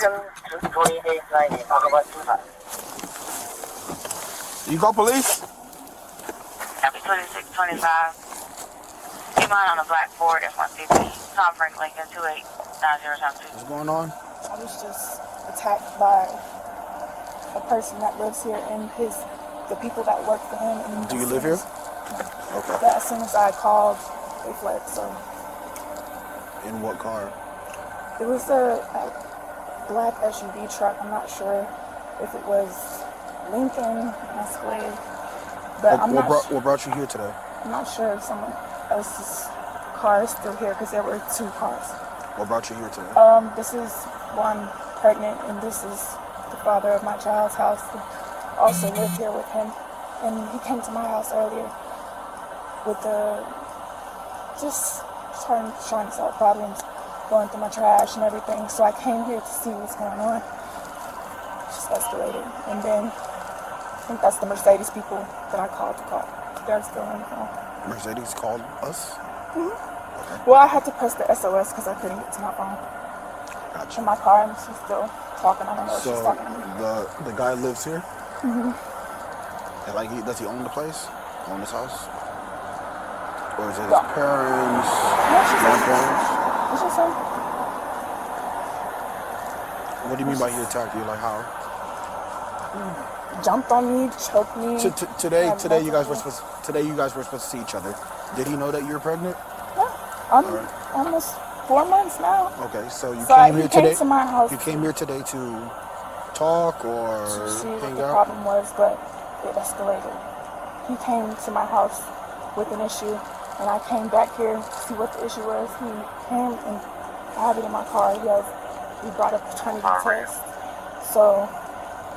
You call police? After 2625. Keep mine on the black Ford F-150. Tom Frank Lincoln 289072. What's going on? I was just attacked by a person that lives here and the people that work for him. And Do you live here? Okay. But as soon as I called, they fled. So. In what car? It was a black SUV truck. I'm not sure if it was Lincoln, Escalade, but What brought you here today? I'm not sure if someone else's car is still here because there were two cars. What brought you here today? This is one pregnant, and this is the father of my child's house who also lived here with him. And he came to my house earlier with just trying to solve problems, going through my trash and everything. So I came here to see what's going on. It just escalated. And then I think that's the Mercedes people that I called to call. They're still on the phone. Mercedes called us? Mm-hmm. Okay. Well, I had to press the SOS because I couldn't get to my phone. Gotcha. In my car, and she's still talking. I don't know if she's talking to me. So the guy lives here? Mm-hmm. And does he own the place? Own this house? Or is it his parents? Grandparents? What's your son? What do you mean by he attacked you? Like how? Jumped on me, choked me. Today you guys were supposed to see each other. Did he know that you were pregnant? Yeah, I'm almost 4 months now. Okay, so you came here today. Came to my house. You came here today to talk or to see hang what the out? problem was, but it escalated. He came to my house with an issue, and I came back here to see what the issue was. He came, and I have it in my car. He brought up paternity test. So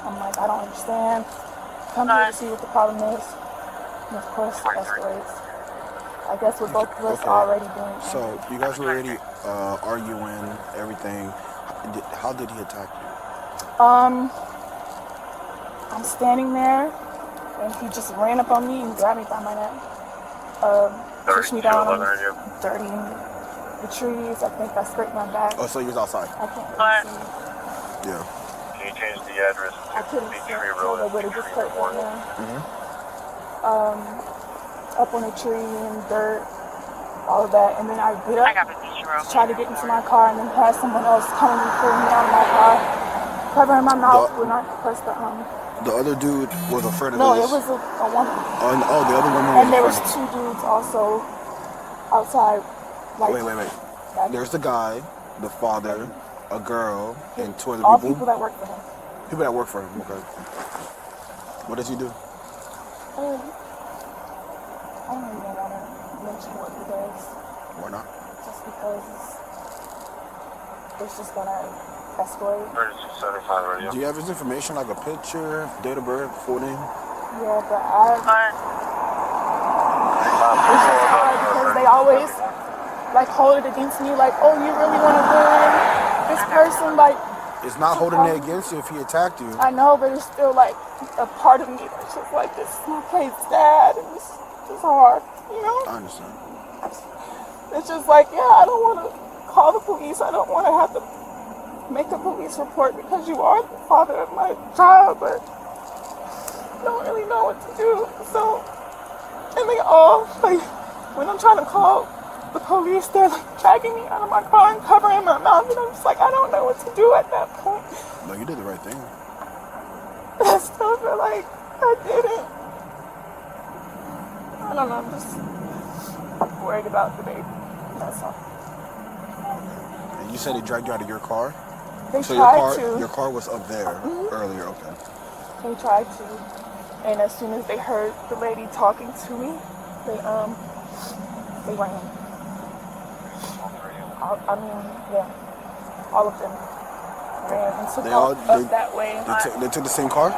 I'm like, I don't understand. Come here to see what the problem is. And of course, it escalates. I guess we're both of us already doing it. So you guys were already arguing, everything. How did he attack you? I'm standing there, and he just ran up on me and grabbed me by my neck. Pushed me down, dirty the trees. I think I scraped my back. Oh, so you was outside? I can't really see. Yeah. Can you change the address I to couldn't see it, but it just hurt my hand. Up on a tree and dirt, all of that, and then I get up, try to get into my car, and then had someone else coming and pulling me out of my car, covering my mouth when I pressed The other dude was afraid of No, this? it was a woman. The other woman was And there was two dudes also outside. Like, wait. There's the guy, the father, a girl, and two other people? All people that work for him. People that work for him, okay. What does he do? I don't even want to mention what he does. Why not? Just because it's just going to escalate. 3675 radio. Do you have his information, like a picture, date of birth, full name? Yeah, but it's just hard because they always hold it against me, like, oh, you really want to ruin this person, like. It's not holding it against you if he attacked you. I know, but it's still like a part of me that's just like, this is my kid's dad, and it's hard, you know? I understand. It's just like, I don't want to call the police. I don't want to have to make a police report because you are the father of my child, but I don't really know what to do. So, and they all, when I'm trying to call the police, they're dragging me out of my car and covering my mouth, and I'm just like, I don't know what to do at that point. No, you did the right thing. But I still feel like I didn't. I don't know, I'm just worried about the baby. That's all. And you said they dragged you out of your car? They so tried to. Your car was up there earlier, okay. They tried to. And as soon as they heard the lady talking to me, they ran. All of them ran and took up that way. They took the same car?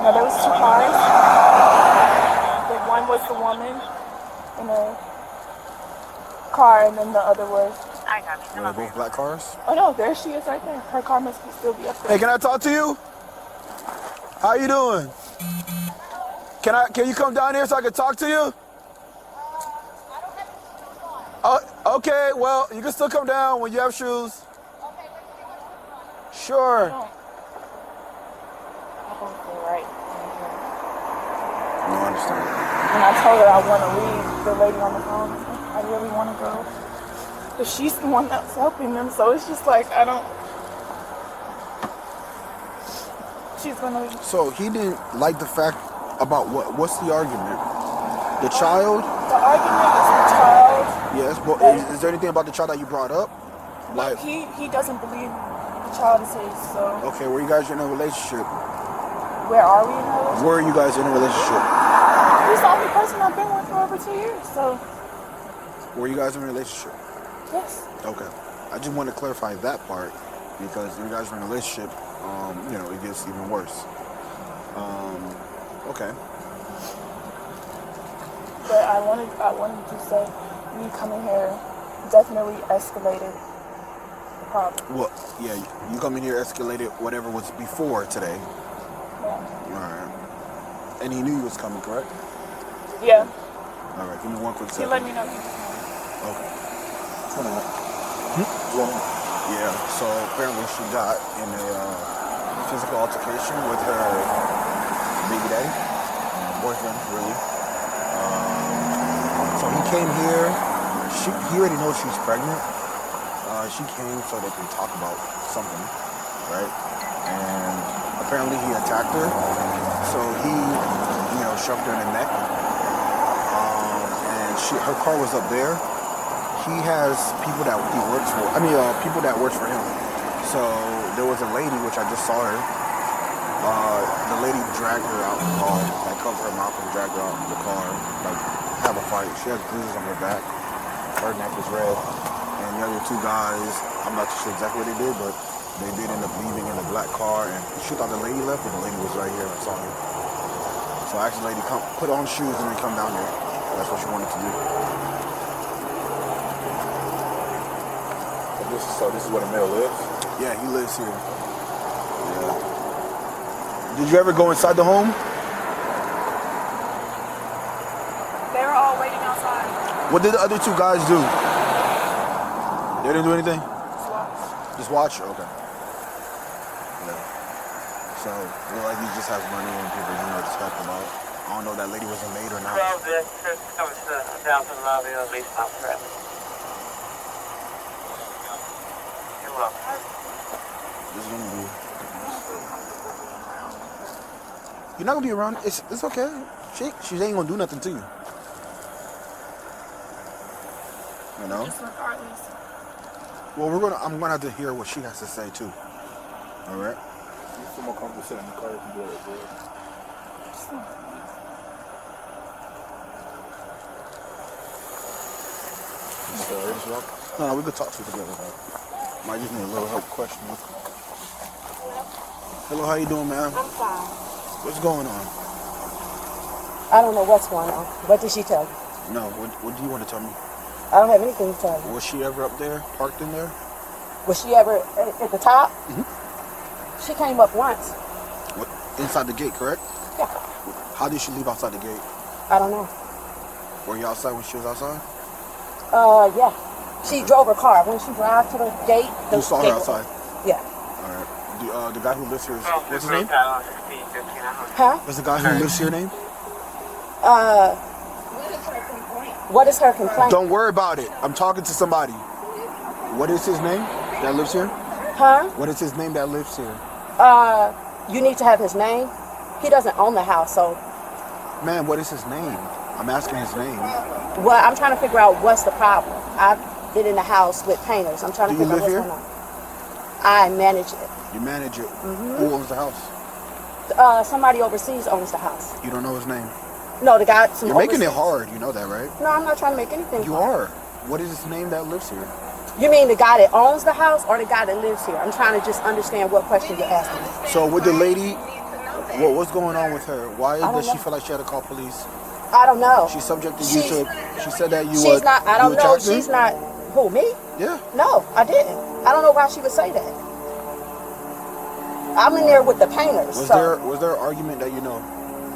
No, there was two cars. One was the woman in a car, and then the other was. Were they both black cars? Oh no, there she is right there. Her car must still be up there. Hey, can I talk to you? How you doing? Can you come down here so I can talk to you? Oh, okay, well, you can still come down when you have shoes. Sure. I don't feel right. No, I understand. When I told her I want to leave, the lady on the phone was like, I really want to go. But she's the one that's helping them, so it's just like, I don't... She's going to... So he didn't like the fact about what? What's the argument? The child? The argument is the child. Yes, but is there anything about the child that you brought up? Like, He doesn't believe the child is his, so... okay, were you guys in a relationship? Where are we in a relationship? Were you guys in a relationship? He's the only person I've been with for over 2 years, so... Were you guys in a relationship? Yes. Okay. I just want to clarify that part because when you guys are in a relationship, you know, it gets even worse. Okay. But I wanted to say, me coming here definitely escalated the problem. Well, yeah, you coming here escalated whatever was before today. Yeah. All right. And he knew you was coming, correct? Yeah. All right. Give me one quick He second. let me know. Okay. Yeah. So apparently she got in a physical altercation with her baby daddy, boyfriend, really. So he came here. He already knows she's pregnant. She came so they can talk about something, right? And apparently he attacked her. So he, you know, shoved her in the neck. And her car was up there. He has people that he works for. People that works for him. So there was a lady, which I just saw her. The lady dragged her out the car, like covered her mouth and dragged her out of the car, like have a fight. She has bruises on her back. Her neck is red. And the other two guys, I'm not sure exactly what they did, but they did end up leaving in a black car. And she thought the lady left, but the lady was right here. I saw her. So I asked the lady, come put on shoes and then come down there. That's what she wanted to do. So this is where the male lives? Yeah, he lives here. Yeah. Did you ever go inside the home? They were all waiting outside. What did the other two guys do? They didn't do anything? Just watch. Just watch? Okay. Yeah. So, look like he just has money and people, you know, just help him out. I don't know if that lady was a maid or not. Down to the lobby of East South Prep. You're welcome. This is gonna be. You're not gonna be around. It's okay. She ain't gonna do nothing to you. You know. Just regardless. Well, I'm gonna have to hear what she has to say too. All right. You feel more comfortable sitting in the car if you do it, bro. No, we could talk to you together. Might just need a little help questioning. Hello, how you doing, ma'am? I'm fine. What's going on? I don't know what's going on. What did she tell you? No, what do you want to tell me? I don't have anything to tell you. Was she ever up there, parked in there? Was she ever at the top? Mm-hmm. She came up once. What, inside the gate, correct? Yeah. How did she leave outside the gate? I don't know. Were you outside when she was outside? Yeah. She drove her car. When she drive to the gate, the You saw her gate outside? Yeah. All right. The guy who lives here is, what's his name? Huh? What's the guy who lives here name? What is her complaint? Don't worry about it. I'm talking to somebody. What is his name that lives here? Huh? What is his name that lives here? You need to have his name. He doesn't own the house, so. Man, what is his name? I'm asking his name. Well, I'm trying to figure out what's the problem. I've been in the house with painters. I'm trying to Do you figure out live what's here? going on. I manage it. You manage it. Who owns the house? Somebody overseas owns the house. You don't know his name. No, the guy. You're making it hard. You know that, right? No, I'm not trying to make anything. You hard. are. What is his name that lives here? You mean the guy that owns the house or the guy that lives here? I'm trying to just understand what question you're asking me. So with the lady, what's going on with her? Why does she know. feel like she had to call police? I don't know. She subjected you to. She said that you. She's not. I don't know. attacked her? She's not. Who, me? Yeah. No, I didn't. I don't know why she would say that. I'm in there with the painters. Was there an argument that you know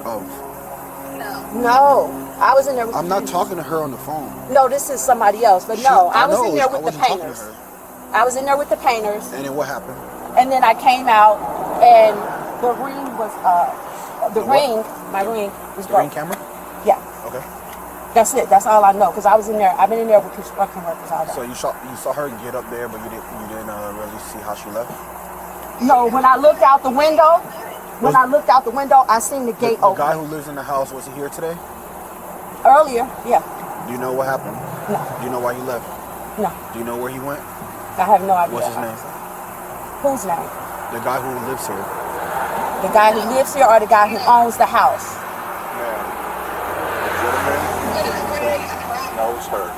of? No, I was in there with I'm the not painters. talking to her on the phone. No, this is somebody else. But no, I was in there I with the wasn't talking to painters. her. I was in there with the painters. And then what happened? And then I came out, and the ring was, my ring was The ring broke. camera? Yeah, Okay. that's it. That's all I know, because I was in there. I've been in there with construction workers all day. So you saw her get up there, but you didn't really see how she left? No, when I looked out the window, I seen the gate The open. guy who lives in the house, was he here today? Earlier, yeah. Do you know what happened? No. Do you know why he left? No, Do you know where he went? I have no idea. What's his name? Whose name? The guy who lives here. The guy who lives here or the guy who owns the house? No, it's her.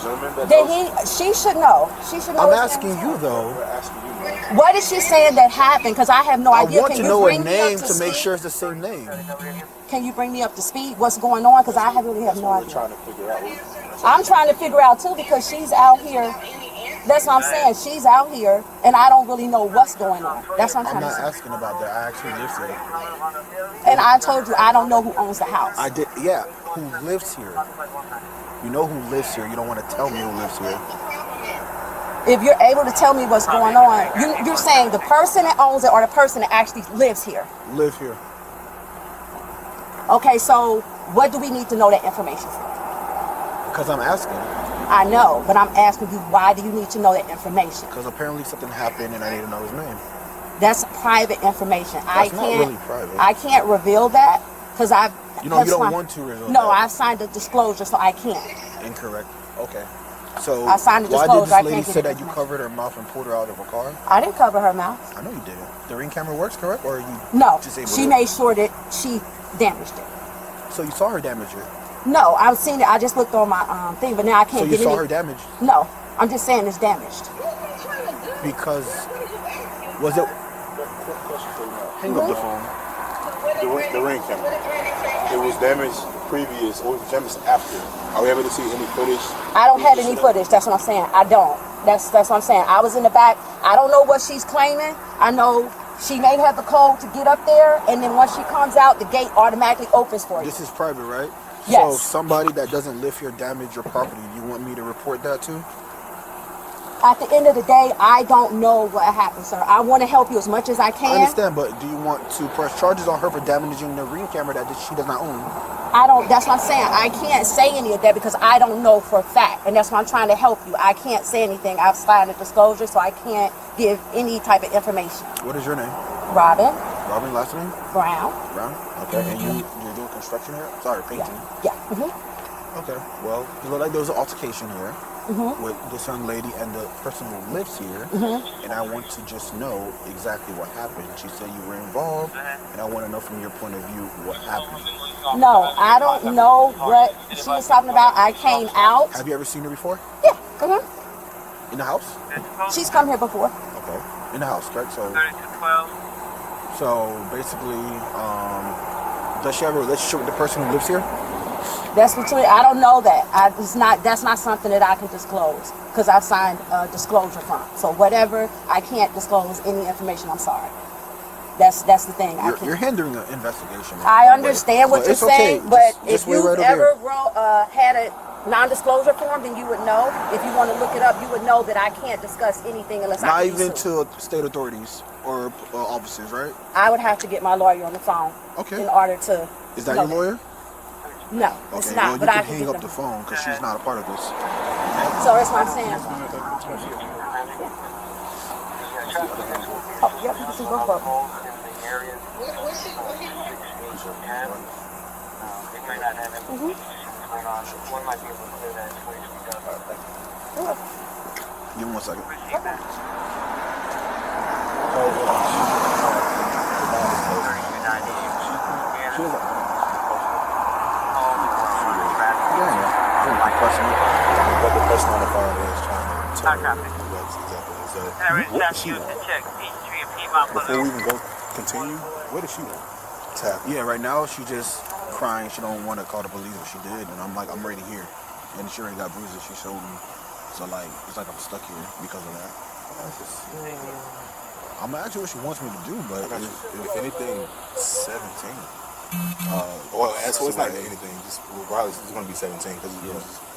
Gentleman that Then knows. she should know. She should know. I'm his asking name. you though. We're asking you. What is she saying that happened? Because I have no I idea. want Can to you know a bring me name up to make speed? sure it's the same name. Can you bring me up to speed? What's going on? Because I really have no We're idea. trying to figure out. I'm trying to figure out too, because she's out here. That's what I'm saying. She's out here, and I don't really know what's going on. That's what I'm I'm trying not to say. asking about that. I actually live here. And I told you I don't know who owns the house. I did. Yeah. Who lives here? You know who lives here. You don't want to tell me who lives here. If you're able to tell me what's going on, you're saying the person that owns it or the person that actually lives here. Live here. Okay, so what do we need to know that information for? Because I'm asking. I know, but I'm asking you, why do you need to know that information? Because apparently something happened and I need to know his name. That's private information. I That's not can't. really private. I can't reveal that because I've. You don't want to reveal No, that. I've signed a disclosure, so I can't. Incorrect. Okay. So I signed a why did disclosure. I this lady can't say give that it you information. covered her mouth and pulled her out of a car? I didn't cover her mouth. I know you didn't. The ring camera works, correct? Or are you No, disabled? she made sure that she damaged it. So you saw her damage it. No, I've seen it. I just looked on my thing, but now I can't So you get saw any. her damaged No, I'm just saying it's damaged. because was it? Question for you now. Hang up the phone. The ring camera. It was damaged previous or it was damaged after. Are we able to see any footage? I don't have any footage. That's what I'm saying. I don't. That's what I'm saying. I was in the back. I don't know what she's claiming. I know she may have the code to get up there, and then once she comes out, the gate automatically opens for you. This is private, right? Yes. So somebody that doesn't live here damaged your property. You want me to report that too? At the end of the day, I don't know what happened, sir. I want to help you as much as I I can. understand, but do you want to press charges on her for damaging the ring camera that she does not own? I don't. That's what I'm saying. I can't say any of that because I don't know for a fact, and that's why I'm trying to help you. I can't say anything. I've signed a disclosure, so I can't give any type of information. What is your name? Robin Robin, last name? Brown. Brown? Okay, and you're doing construction here? Sorry, painting. Yeah. Mhm. Okay, well, it looked like there was an altercation here with this young lady and the person who lives here, and I want to just know exactly what happened. She said you were involved, and I want to know from your point of view what happened. No, I don't know what she was talking about. I came out. Have you ever seen her before? Yeah. In the house? She's come here before. Okay, in the house, correct? So basically, does she have a relationship with the person who lives here? That's between. I don't know that. That's not something that I can disclose because I've signed a disclosure form. So whatever, I can't disclose any information. I'm sorry. That's the thing. You're hindering an investigation. I understand what But you're it's okay. saying, but Just if wait you right over ever here. had a non-disclosure form, then you would know. If you want to look it up, you would know that I can't discuss anything unless Not I even to state authorities or officers, right? I would have to get my lawyer on the phone Okay. in order to. Is that know your lawyer? No, Okay, it's well, not. you But can I can hang get up them. the phone because she's not a part of this. So that's what I'm saying. Oh, yep, you can see both of them. Give me 1 second. But the person on the phone is trying to tell me what exactly is that. What does she want? Before we even go continue, what does she want? Tap. Yeah, right now she just crying. She don't want to call the police, but she did, and I'm like, I'm ready here. And she already got bruises. She showed me. So like, it's like I'm stuck here because of that. I'm gonna ask you what she wants me to do, but If anything, 17. Well, as so it's not anything. Just regardless, it's going to be 17 because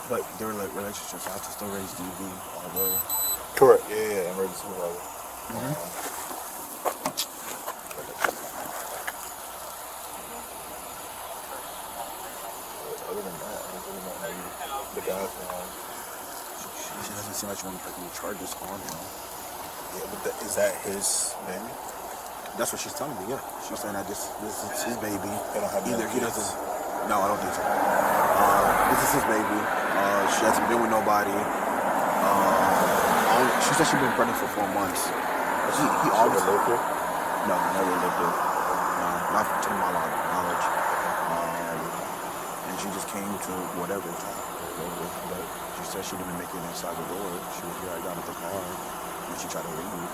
but their relationships, I have to still raise DV, although. Correct. Yeah, emergency supervisor. Other than that, the guys, She doesn't seem like she wants to put any charges on him. yeah, but is that his baby? That's what she's telling me, yeah. She's saying that this is his baby. They don't have Either no he kids? doesn't. No, I don't think so. This is his baby. She hasn't been with nobody. She said she's been pregnant for 4 months. He always lived here? No, never lived there. No, not to my knowledge. And she just came to whatever. But she said she didn't make it inside the door. She was here. I got into the car, and she tried to leave.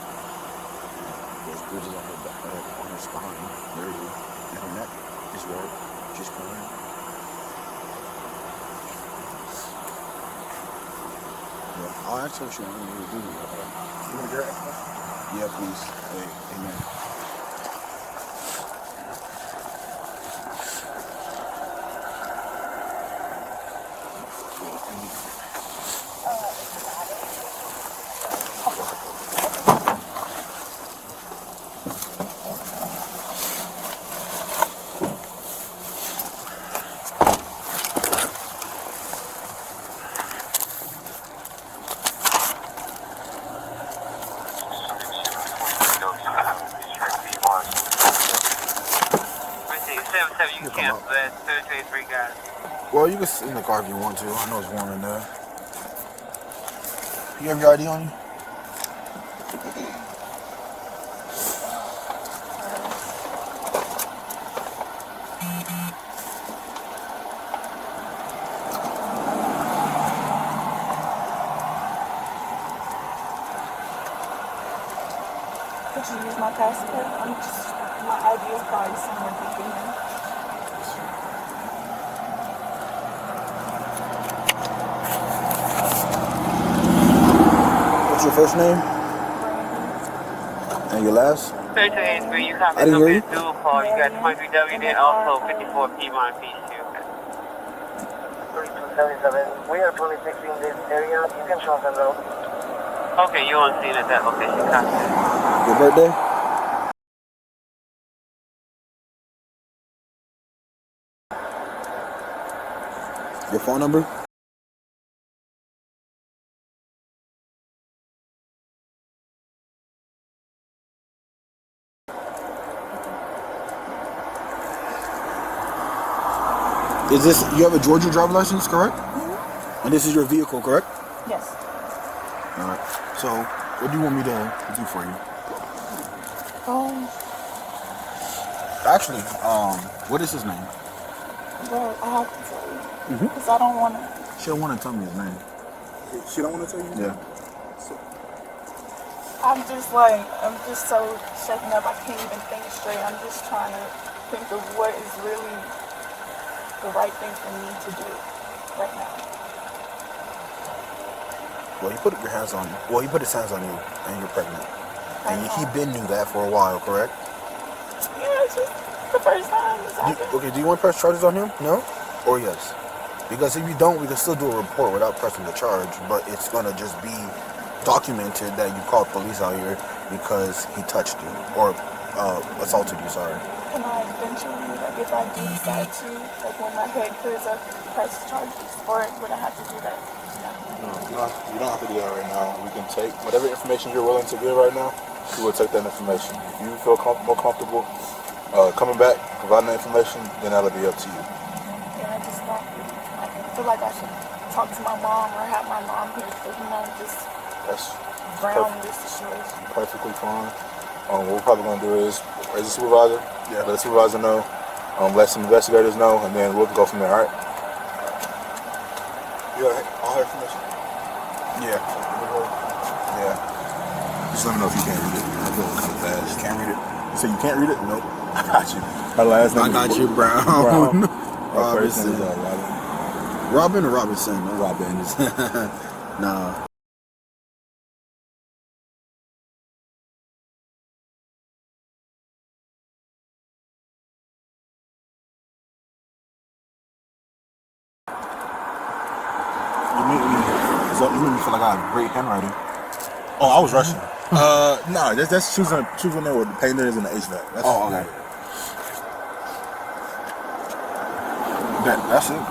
There's bruises on her back, on her spine, literally, and her neck is red. She's crying. Yeah, I'll ask her if she wants me to do it. You want your answer? Yeah, please. Hey, amen. You cancel that 3 guys. Well, you can sit in the car if you want to. I know it's warm in there. You have your ID on you? Could you use my passport? My ID is probably somewhere deep in here. What's your first name? And your last? 3283, you copy I didn't hear you. dual call. You got 23W, then also 54 Piedmont P2. 3277. We are fully fixing this area. You can show them though. Okay, you on scene at that location. Copy. Your birthday? Your phone number? Is this, you have a Georgia driver's license, correct? Mm-hmm. And this is your vehicle, correct? Yes. Alright. So, what do you want me to do for you? Actually, what is his name? Well, I have to tell you. Because I don't want to. She don't want to tell me his name. She don't want to tell you? Yeah. I'm just so shaken up. I can't even think straight. I'm just trying to think of what is really the right thing for me to do right now. Well, he put your hands on you. Well, he put his hands on you, and you're pregnant. And he been knew that for a while, correct? Yeah, it's just the first time this happened. Okay, do you want to press charges on him? No? Or yes? Because if you don't, we can still do a report without pressing the charge, but it's going to just be documented that you called police out here because he touched you, or assaulted you, sorry. Can I eventually, like if I do decide to, like when my head clears up, press charges, or would I have to do that? No, you don't have to do that right now. We can take whatever information you're willing to give right now. We will take that information. If you feel more comfortable coming back, providing that information, then that'll be up to you. Yeah, I just don't. I feel like I should talk to my mom or have my mom here to, just That's ground this situation. perfectly fine. What we're probably going to do is raise the supervisor, let the supervisor know, let some investigators know, and then we'll go from there, all right? You got all her information? Yeah. Yeah. Just let me know if you can't read it. I'll go kind of fast. Can't read it. You say you can't read it? Nope. I got you. Her last name I got you, Brown. Her first name is Robin. Robin or Robinson? No. Robin. Nah. You made me feel like I had great handwriting. Oh, I was rushing. No, that's choosing there with the painter is in the HVAC. That's, Oh, okay. That's it.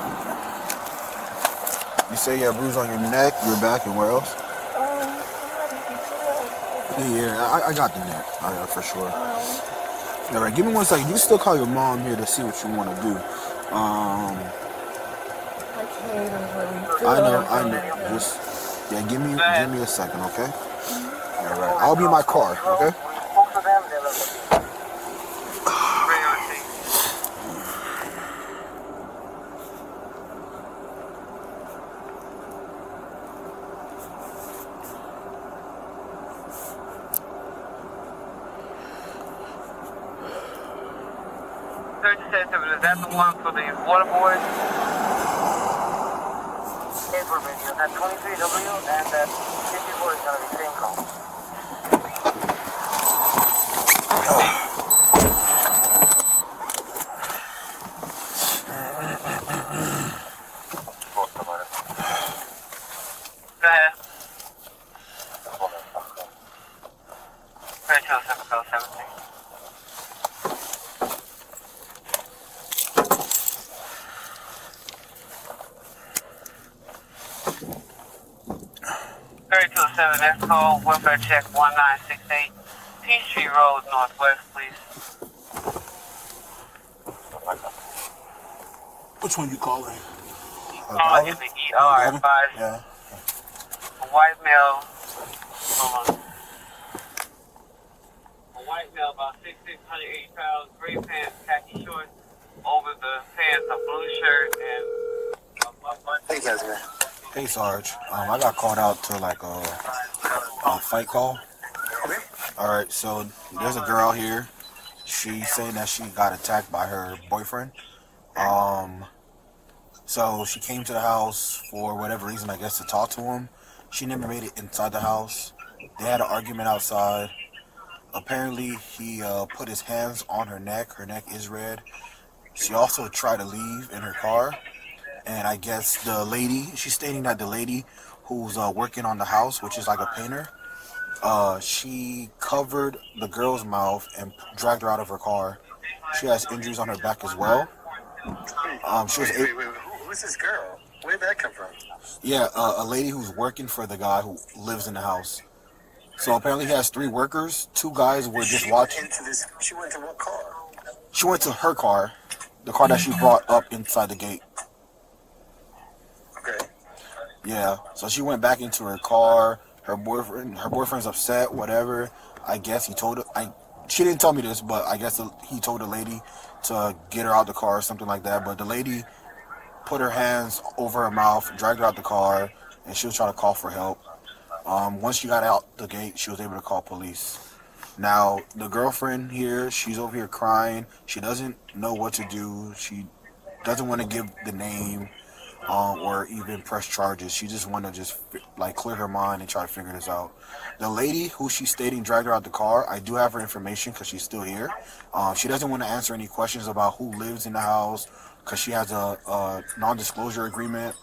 You say you have bruise on your neck, your back, and where else? Yeah, I got the neck. I got for sure. All right, give me 1 second. You can still call your mom here to see what you want to do. I can't even really feel I know. anything right now. Just give me a second, okay? All right, I'll be in my car, okay? Both of them, they're Is that the one for the water boys? supervision. That 23W and that 54 is going to be same call. Go ahead. 320717. Next call, welfare check 1968, Peachtree Road, Northwest, please. which one you calling? Call is the ER advised. Yeah. A white male, hold on. A white male about 6'6", 180 pounds, gray pants, khaki shorts, over the pants, a blue shirt, and Hey, guys, man. Hey, Sarge. I got called out to like a fight call. All right, so there's a girl here. She's saying that she got attacked by her boyfriend. So she came to the house for whatever reason, I guess, to talk to him. She never made it inside the house. They had an argument outside. Apparently, he put his hands on her neck. Her neck is red. She also tried to leave in her car. And I guess the lady, she's stating that the lady who's working on the house, which is like a painter, she covered the girl's mouth and dragged her out of her car. She has injuries on her back as well. She was Wait, who's this girl? Where did that come from? Yeah, a lady who's working for the guy who lives in the house. So apparently he has 3 workers. 2 guys were just watching. She went to what car? She went to her car, the car that she brought up inside the gate. Okay. Yeah, so she went back into her car. Her boyfriend's upset, whatever. I guess he told her. She didn't tell me this, but I guess he told the lady to get her out the car or something like that. But the lady put her hands over her mouth, dragged her out the car, and she was trying to call for help. Once she got out the gate, she was able to call police. Now, the girlfriend here, she's over here crying. She doesn't know what to do. She doesn't want to give the name or even press charges. She just want to just like clear her mind and try to figure this out. The lady who she's stating dragged her out the car, I do have her information because she's still here. She doesn't want to answer any questions about who lives in the house because she has a non-disclosure agreement.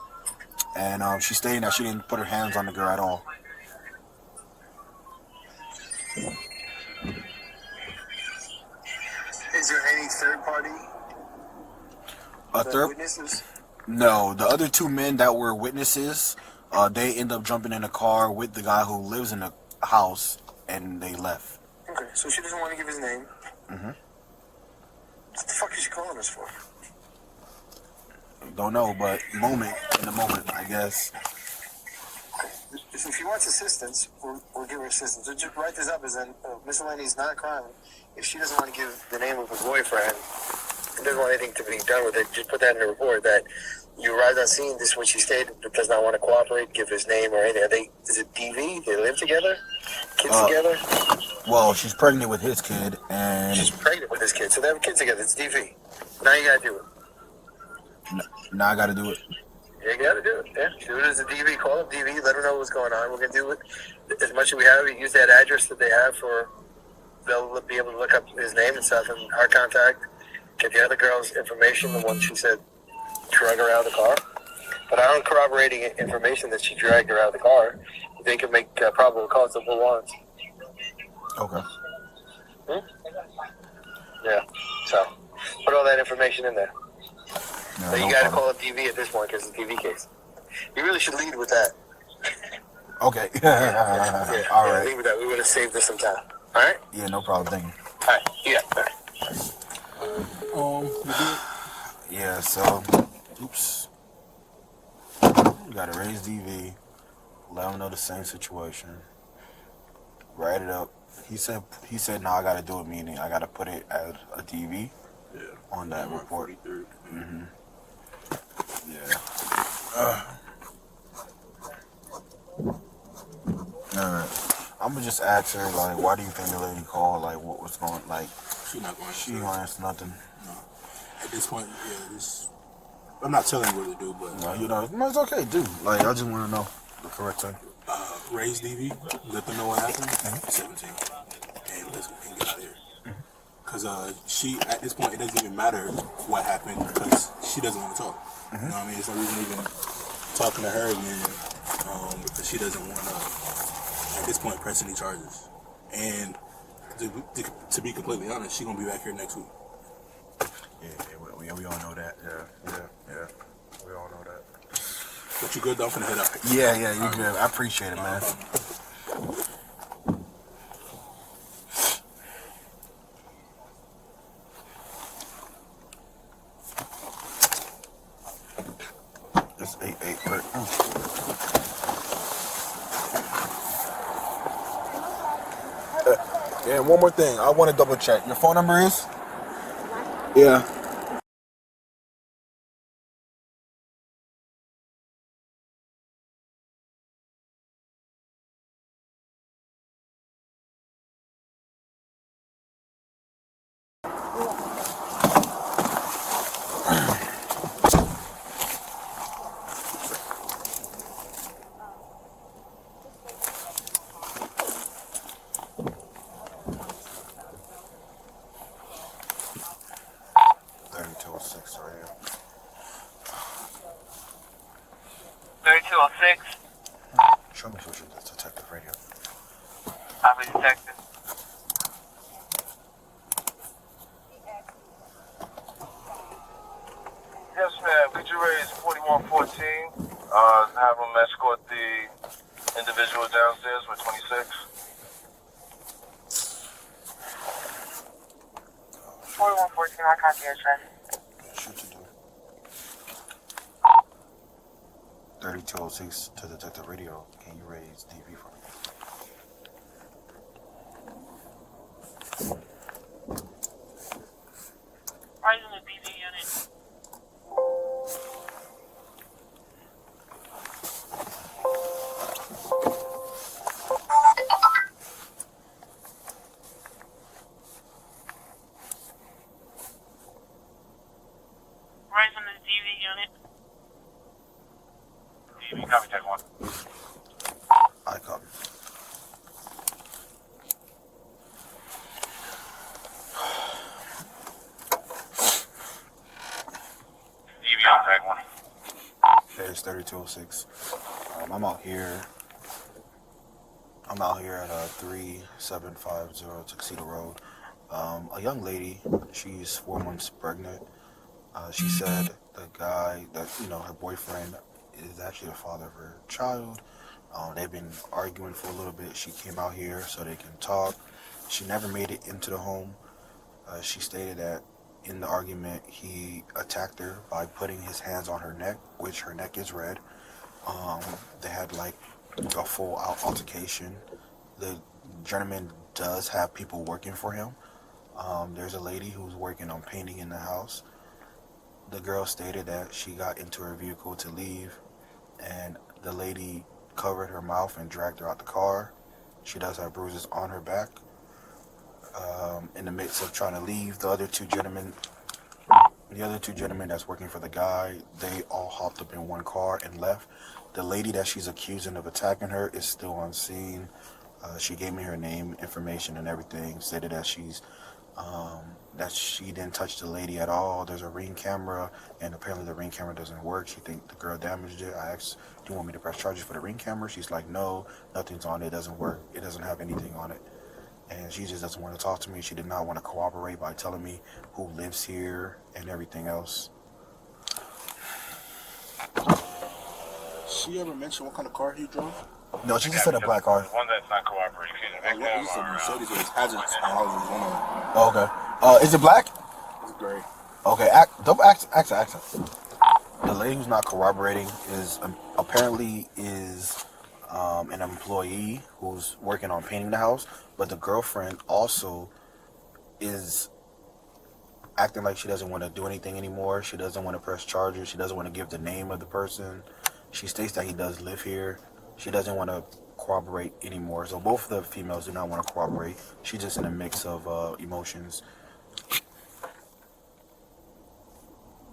And she's stating that she didn't put her hands on the girl at all. Is there any third party? Witnesses? No, the other 2 men that were witnesses, they end up jumping in a car with the guy who lives in the house, and they left. Okay, so she doesn't want to give his name. Mm-hmm. What the fuck is she calling us for? Don't know, but in the moment, I guess. If she wants assistance, we'll give her assistance. So just write this up as in miscellaneous non-crime. If she doesn't want to give the name of her boyfriend and doesn't want anything to be done with it, just put that in the report that you arrived on scene. This is what she stated. Does not want to cooperate, give his name or anything. Is it DV? They live together? Kids together? Well, she's pregnant with his kid, and She's pregnant with his kid, so they have kids together. It's DV. Now you gotta do it. now I got to do it. You gotta do it, yeah. Do it as a DV. Call up DV, let them know what's going on. We're gonna do it as much as we have. We use that address that they have for, they'll be able to look up his name and stuff and our contact. Get the other girl's information, the one she said drug her out of the car. But I don't corroborating information that she dragged her out of the car. They can make probable cause of warrants. Okay. Yeah. So put all that information in there. Yeah, So you no got to problem. call it DV at this point because it's a DV case. You really should lead with that. Okay. Yeah. All Yeah. right. Lead with that. We would have saved us some time. All right. Yeah, no problem. Thank you. All right. Yeah. All right. You good? Yeah, so, oops. You gotta raise DV, let him know the same situation, write it up. He said, no, I gotta do it, meaning I gotta put it as a DV Yeah. on that Mark report. 43. Yeah. Alright. I'm gonna just ask her, like, why do you think the lady called? Like, what was going, like, She's not going to. she ain't gonna answer nothing. No. At this point, yeah, I'm not telling you what to do, but No, you know, no, it's okay, dude. Like, I just wanna know the correct thing. raise DV, let them know what happened. 17, and let's get out of here. Because she, at this point, it doesn't even matter what happened because she doesn't want to talk. You know what I mean? It's no reason even talking to her again because she doesn't want to, at this point, press any charges. And to be completely honest, she's going to be back here next week. Yeah, we all know that. Yeah. We all know that. But you good, though? I'm finna head out. Yeah, you good. I appreciate it, man. It's 8-8, right? Yeah, one more thing. I want to double check. Your phone number is? Yeah. Sorry. 3206. Show me social detective radio. Copy, detective. Yes, ma'am. Could you raise 4114? Have them escort the individual downstairs with 26. 4114, I copy your traffic. Shoot to do. 3206 to detective radio. Can you raise DV for me? Rising the DV unit. Rising the DV unit. DV, copy, check 1. I copy. DV on track 1. Okay, it's 3206. I'm out here. I'm out here at 3750 Tuxedo Road. A young lady, she's 4 months pregnant. She said the guy that, her boyfriend is actually the father of her child. They've been arguing for a little bit. She came out here so they can talk. She never made it into the home. She stated that in the argument, he attacked her by putting his hands on her neck, which her neck is red. They had like a full altercation. The gentleman does have people working for him. There's a lady who's working on painting in the house. The girl stated that she got into her vehicle to leave, and the lady covered her mouth and dragged her out the car. She does have bruises on her back. In the midst of trying to leave, the other two gentlemen that's working for the guy, they all hopped up in one car and left. The lady that she's accusing of attacking her is still on scene. She gave me her name, information, and everything. Stated that that she didn't touch the lady at all. There's a ring camera, and apparently the ring camera doesn't work. She think the girl damaged it. I asked, "Do you want me to press charges for the ring camera?" She's like, "No, nothing's on it. It doesn't work. It doesn't have anything on it." and she just doesn't want to talk to me. She did not want to cooperate by telling me who lives here and everything else. She ever mentioned what kind of car he drove? No, she just said a black car. The one that's not cooperating, she's a victim. He said Mercedes with hazards and houses on it. Oh, okay. Is it black? It's gray. Okay, don't ask. The lady who's not corroborating is apparently an employee who's working on painting the house, but the girlfriend also is acting like she doesn't want to do anything anymore. She doesn't want to press charges. She doesn't want to give the name of the person. She states that he does live here. She doesn't want to corroborate anymore. So both of the females do not want to corroborate. She's just in a mix of emotions.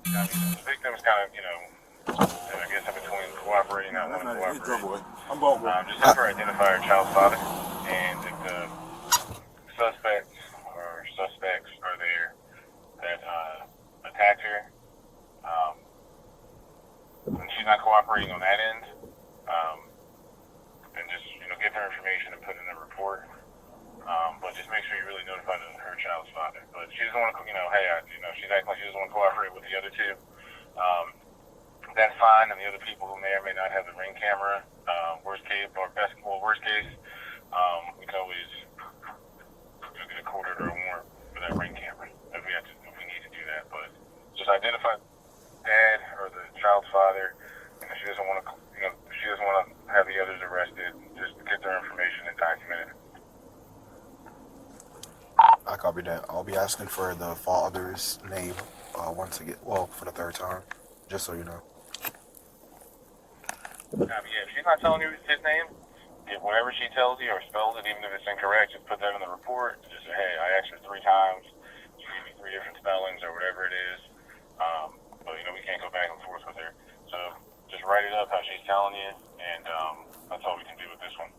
The victim's kind of, I guess in between cooperating, not wanting to He drove cooperate. away. I'm going with Just have her identify her child's father, and if the suspects are there that attacked her, and she's not cooperating on that end, then just give her information and put in a report. But just make sure you really notify her child's father. But she doesn't want to, she's acting like she doesn't want to cooperate with the other two. That's fine, and the other people who may or may not have the ring camera, worst case, we can always get a court order or warrant for that ring camera if we need to do that. But just identify dad or the child's father, and if she doesn't want to, she doesn't want to have the others arrested, just get their information and document it. I copy that. I'll be asking for the father's name for the third time, just so you know. If she's not telling you his name, if whatever she tells you or spells it, even if it's incorrect, just put that in the report. Just say, hey, I asked her 3 times. She gave me 3 different spellings or whatever it is. But, we can't go back and forth with her. So just write it up how she's telling you, and that's all we can do with this one.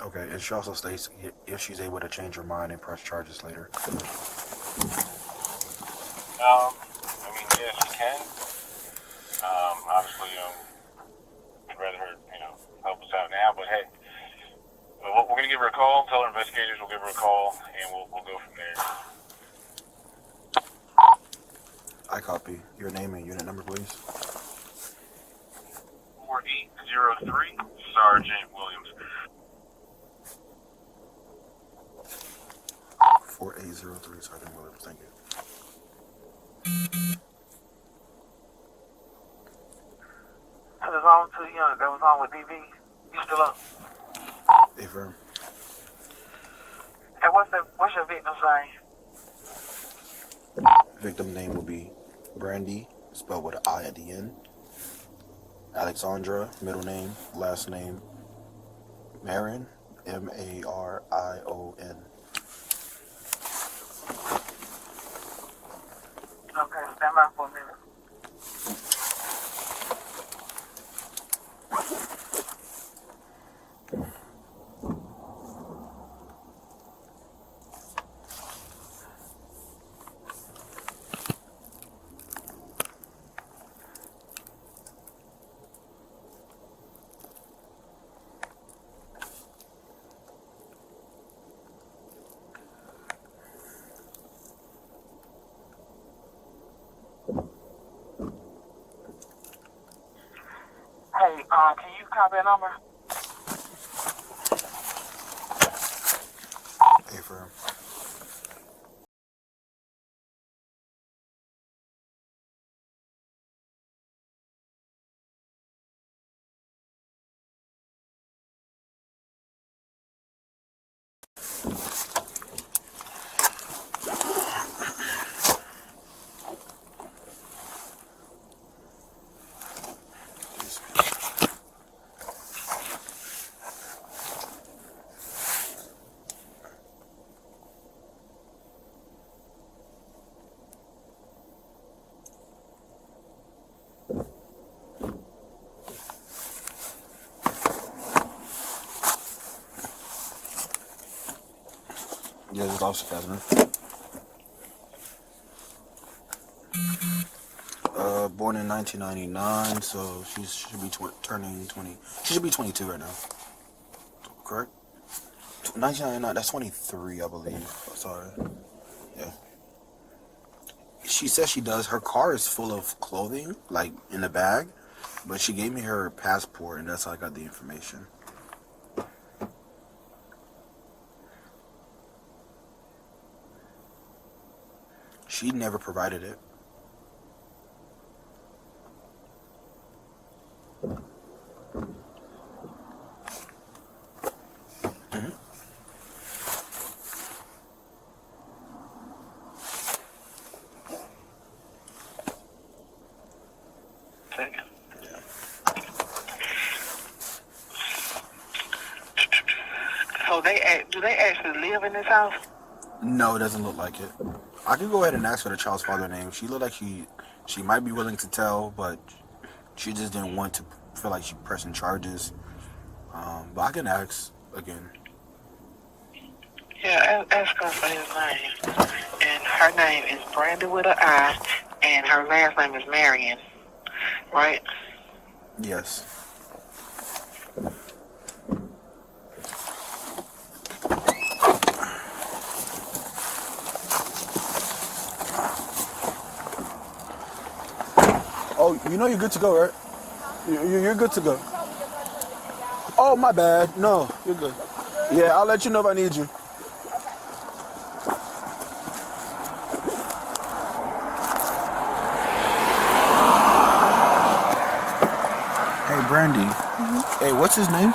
Okay, and she also states if she's able to change her mind and press charges later. Yeah, she can. Obviously, I'd rather her, help us out now. But hey, we're gonna give her a call. Tell her investigators will give her a call, and we'll go from there. I copy. Your name and unit number, please. 4803, Sergeant Williams. 4803, Sergeant Williams. Thank you. That was on too young. That was on with DV. You still up? Affirm. And what's your victim's name? Victim name will be Brandy, spelled with an I at the end. Alexandra, middle name, last name Marion, Marion. Okay, stand by for a minute. Hey, can you copy a number? Affirm. Yes, it's Officer Kazner. Born in 1999, so she should be turning 20. She should be 22 right now. Correct? 1999. That's 23, I believe. Sorry. Yeah. She says she does. Her car is full of clothing, like in the bag, but she gave me her passport, and that's how I got the information. She never provided it. So do they actually live in this house? No, it doesn't look like it. I could go ahead and ask for the child's father name. She looked like she might be willing to tell, but she just didn't want to feel like she's pressing charges. But I can ask again. Yeah, ask her for his name. And her name is Brandy with an I, and her last name is Marion, right? Yes. Oh, you know you're good to go, right? You're good to go. Oh, my bad. No, you're good. Yeah, I'll let you know if I need you. Hey, Brandy. Mm-hmm. Hey, what's his name? I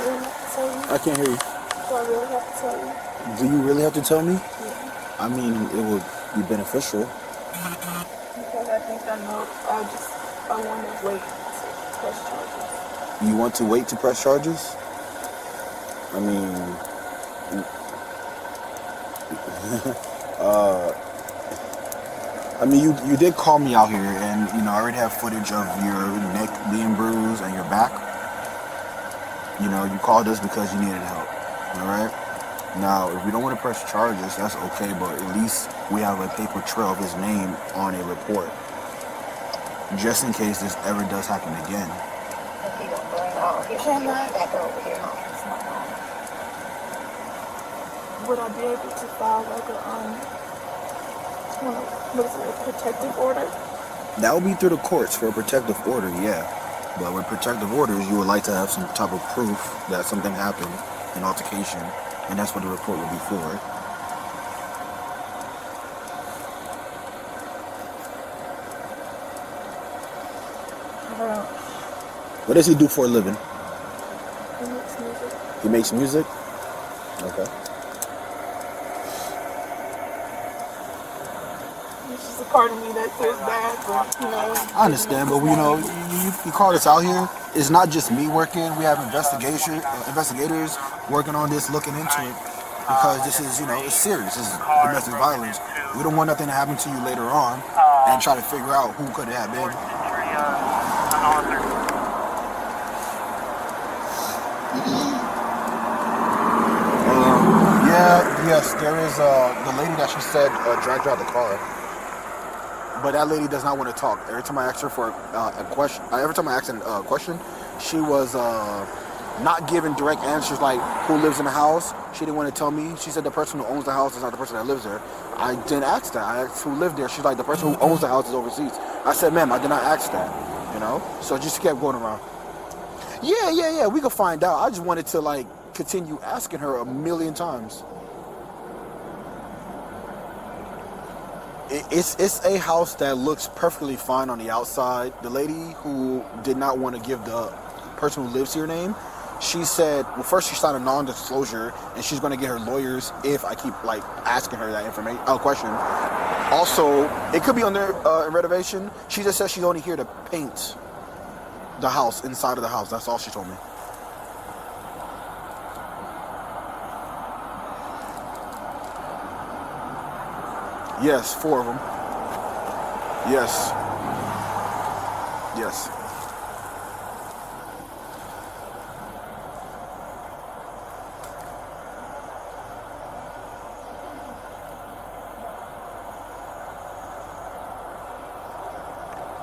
really have to tell you. I can't hear you. Do I really have to tell you? Do you really have to tell me? Yeah. I mean, it would be beneficial. Because I think I know. I want to wait to press charges. You want to wait to press charges? I mean, you did call me out here, and I already have footage of your neck being bruised and your back. You called us because you needed help. All right. Now, if we don't want to press charges, that's okay, but at least we have a paper trail of his name on a report, just in case this ever does happen again. Can I? Would I be able to file like a protective order? That would be through the courts for a protective order, yeah. But with protective orders, you would like to have some type of proof that something happened, an altercation, and that's what the report would be for. What does he do for a living? He makes music. He makes music? Okay. It's just a part of me that feels bad, but I understand, but you called us out here. It's not just me working. We have investigators working on this, looking into it, because this is, it's serious. This is domestic violence. We don't want nothing to happen to you later on and try to figure out who could it have been. Yes, there is the lady that she said dragged her out the car. But that lady does not want to talk. Every time I asked her for a question, she was not giving direct answers like who lives in the house. She didn't want to tell me. She said the person who owns the house is not the person that lives there. I didn't ask that. I asked who lived there. She's like, the person who owns the house is overseas. I said, ma'am, I did not ask that. So just kept going around. Yeah. We could find out. I just wanted to continue asking her a million times. It's a house that looks perfectly fine on the outside. The lady who did not want to give the person who lives here name, she said, well, first she signed a non-disclosure, and she's going to get her lawyers if I keep asking her that question. Also, it could be under renovation. She just said she's only here to paint the house, inside of the house. That's all she told me. Yes, 4 of them. Yes.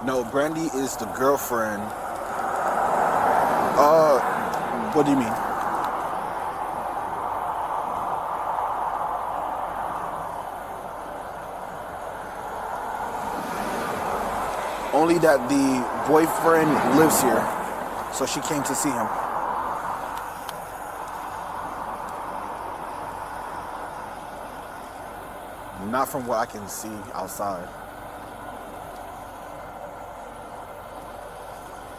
No, Brandy is the girlfriend. What do you mean? Only that the boyfriend lives here, so she came to see him. Not from what I can see outside.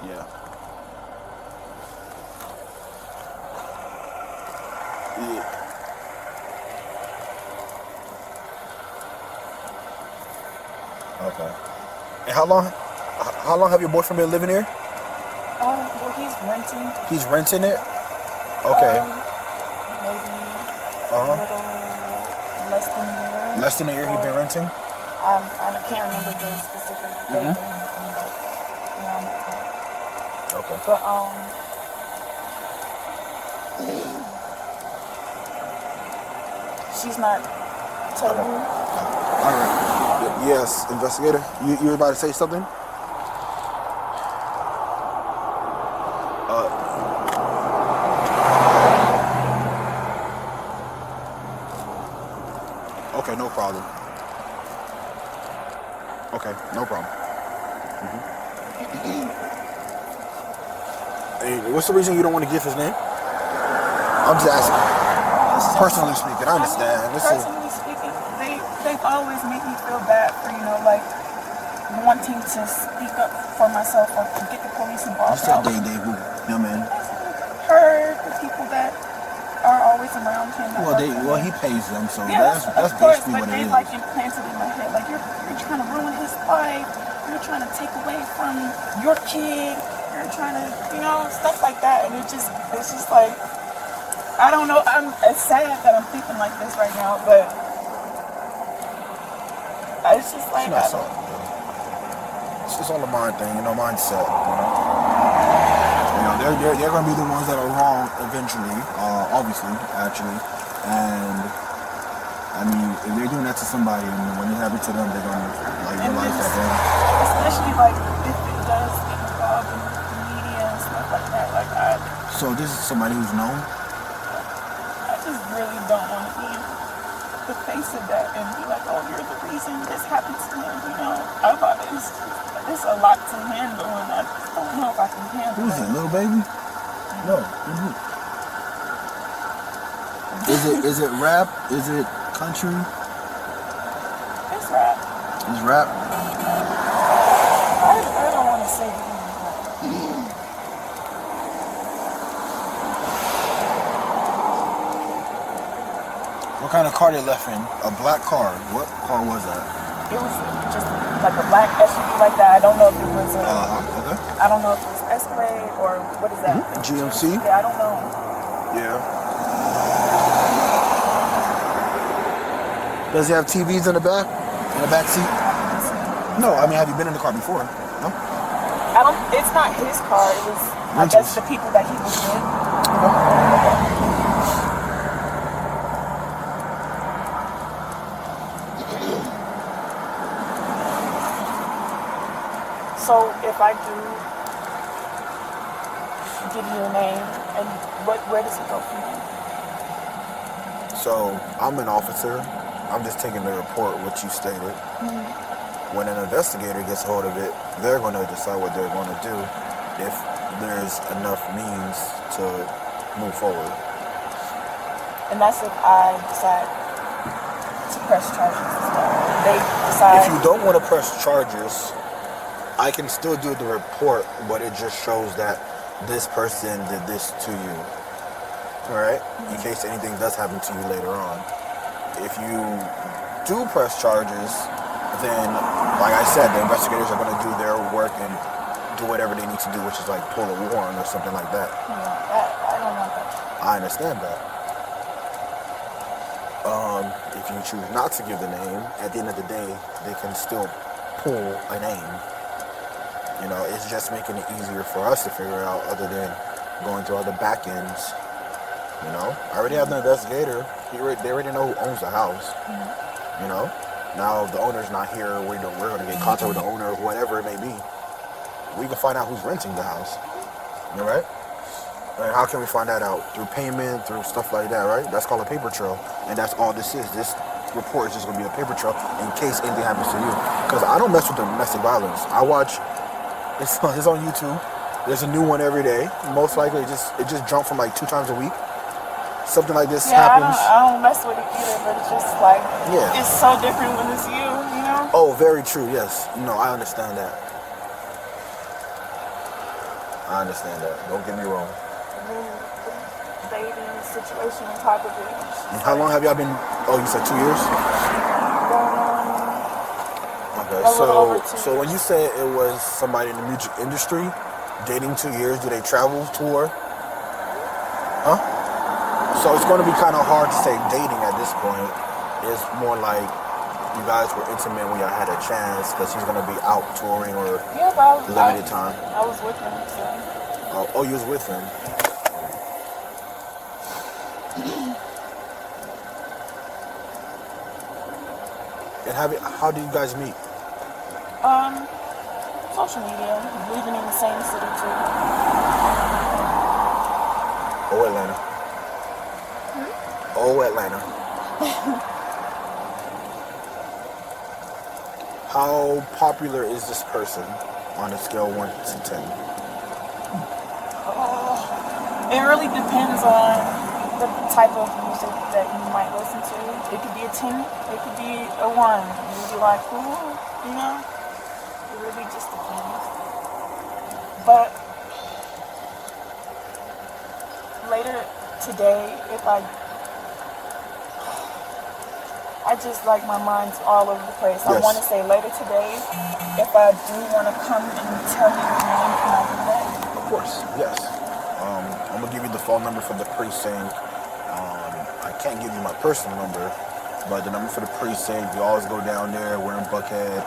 Yeah. Yeah. Okay. And how long have your boyfriend been living here? Well, he's renting. He's renting it? Okay. Maybe a Uh-huh. little less than a year. Less than a year he's been renting? I can't remember the specific date. Okay. But she's not telling me. All right. Yes, investigator. You were about to say something? Okay, no problem. Okay, no problem. Hey, what's the reason you don't want to give his name? I'm just asking. Personally speaking, I understand. Personally speaking, they've always made me feel bad for, like, wanting to speak up for myself or to get the police involved. You said they who? Yeah, man. Her, the people that are always around him. Well, he pays them, so Yeah, that's of course, basically but what it they is. like implanted in my head, like you're trying to ruin his life, you're trying to take away from your kid, you're trying to, stuff like that, and it's just like, I don't know. It's sad that I'm thinking like this right now, but it's just like It's not so. It's just all a mind thing, mindset. They're gonna be the ones that are wrong eventually, obviously, actually. And I mean, if they're doing that to somebody, and when it happens to them, they're gonna realize that. Especially like if it does get involved in the media and stuff like that. Like So this is somebody who's known. I just really don't want to be the face of that and be like, oh, you're the reason this happened to him. I thought it's a lot to handle, and I just don't know if I can handle Who's it. it, little baby? No. Is it rap? Is it country? It's rap. It's rap. I don't want to say it. What kind of car they left in? A black car. What car was that? It was just like a black SUV like that. I don't know if it was Okay. I don't know if it was Escalade or what is that? GMC? Yeah, I don't know. Yeah. Does it have TVs in the back? In the back seat? No, I mean, have you been in the car before? No? It's not his car. It was, I guess, the people that he was with. So if I do give you a name, and where does it go from there? So, I'm an officer. I'm just taking the report, what you stated. Mm-hmm. When an investigator gets hold of it, they're going to decide what they're going to do if there's enough means to move forward. And that's if I decide to press charges as well. They decide. If you don't want to press charges, I can still do the report, but it just shows that this person did this to you. Alright? In case anything does happen to you later on. If you do press charges, then, like I said, the investigators are going to do their work and do whatever they need to do, which is like pull a warrant or something like that. I don't want that. I understand that. If you choose not to give the name, at the end of the day, they can still pull a name. It's just making it easier for us to figure out other than going through all the back ends. I already have the investigator. They already know who owns the house. Now the owner's not here. We're going to get in contact with the owner or whatever it may be. We can find out who's renting the house. Right? And how can we find that out? Through payment, through stuff like that, right? That's called a paper trail. And that's all this is. This report is just gonna be a paper trail in case anything happens to you. Because I don't mess with domestic violence. I watch. It's on YouTube. There's a new one every day. Most likely, it just jumped from like 2 times a week. Something like this happens. I don't mess with it either, but it's just like, Yeah. it's so different when it's you know? Oh, very true. Yes. No, I understand that. I understand that. Don't get me wrong. And then the dating situation on top of it. And how long have y'all been? Oh, you said 2 years. Going on. Okay, A little over 2 so when you say it was somebody in the music industry, dating 2 years, do they travel, tour? Huh? So it's going to be kind of hard to say dating at this point. It's more like you guys were intimate when y'all had a chance because he's going to be out touring or Yeah, but limited time. I was with him, so. Oh, you was with him. And how did you guys meet? Social media, living in the same city too. Oh, Atlanta. Oh, Atlanta. How popular is this person on a scale of 1 to 10? It really depends on the type of music that you might listen to. It could be a 10, it could be a 1. You'd be like, ooh, you know? It really just depends. But later today, if I just like my mind's all over the place. Yes. I want to say later today, if I do want to come and tell you your name, can I do that? Of course, yes. I'm gonna give you the phone number for the precinct. I can't give you my personal number, but the number for the precinct. You always go down there. We're in Buckhead.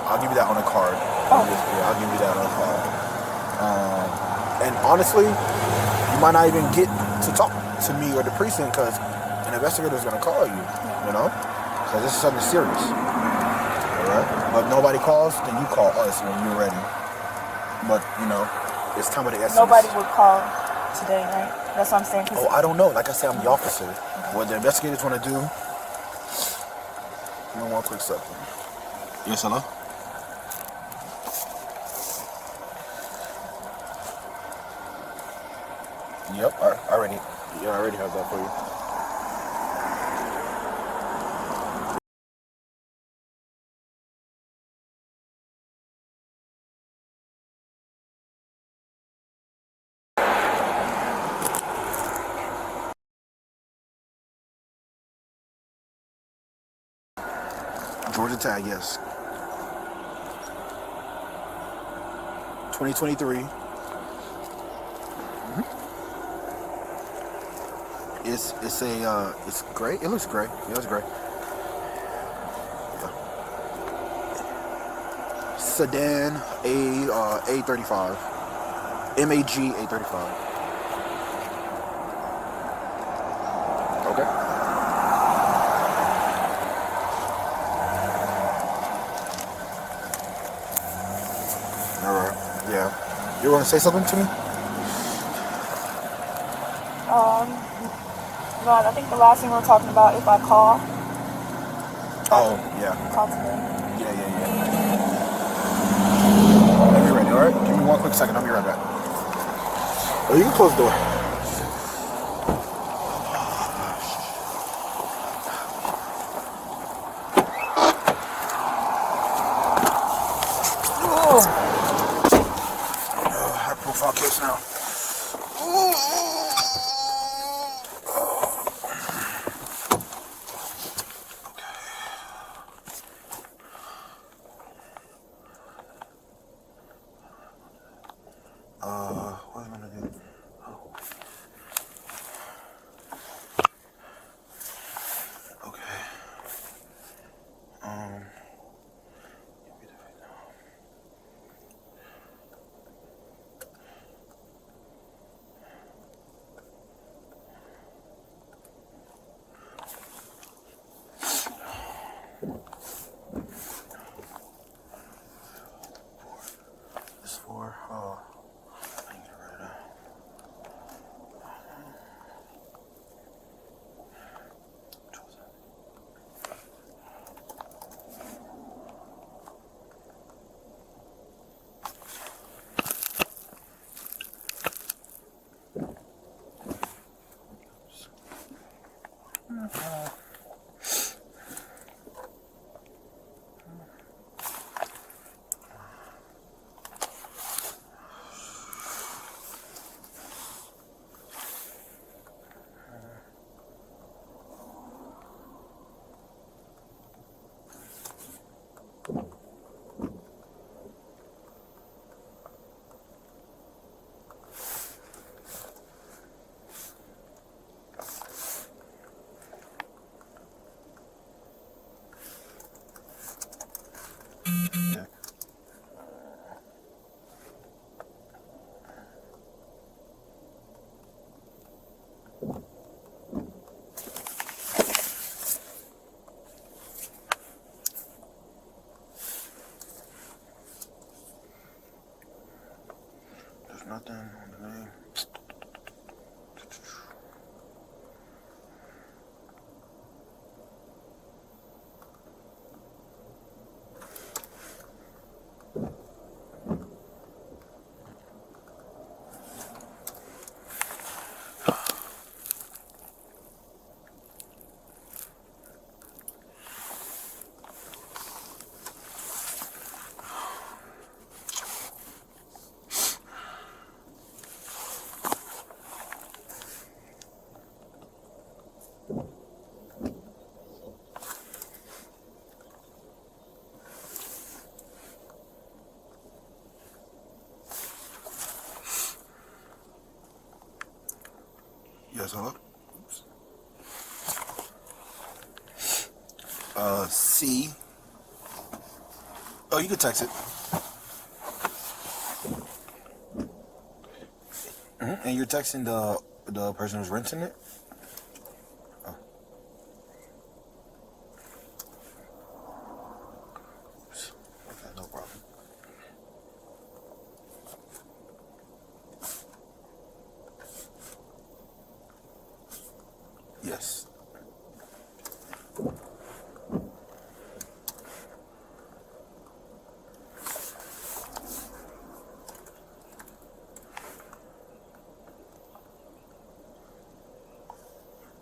I'll give you that on a card. Oh. Yeah, I'll give you that on a card. And honestly, you might not even get to talk to me or the precinct because an investigator is gonna call you. You know, because this is something serious. All right. But if nobody calls, then you call us when you're ready. But you know, it's time of the essence. Nobody would call today, right? That's what I'm saying. Oh, I don't know. Like I said, I'm the officer. What the investigators want to do. Give me 1 quick second. Yes, hello? Yep, I already have that for you. Georgia tag, yes. 2023. It's gray. It looks gray. Yeah, it's gray. Yeah. Sedan A35. MAG A35. Okay. All right. Yeah. You want to say something to me? No, I think the last thing we were talking about, if I call. Oh, yeah. Call today. Yeah. I'll be ready, all right? Give me 1 quick second. I'll be right back. Oh, you can close the door. High profile case now. What am I gonna do? Oh. Okay. This for I can get rid of that. Yeah. There's nothing on the name. Yes, hello? C. Oh, you can text it. And you're texting the person who's renting it? Oh. Oops. Okay, no problem. Yes.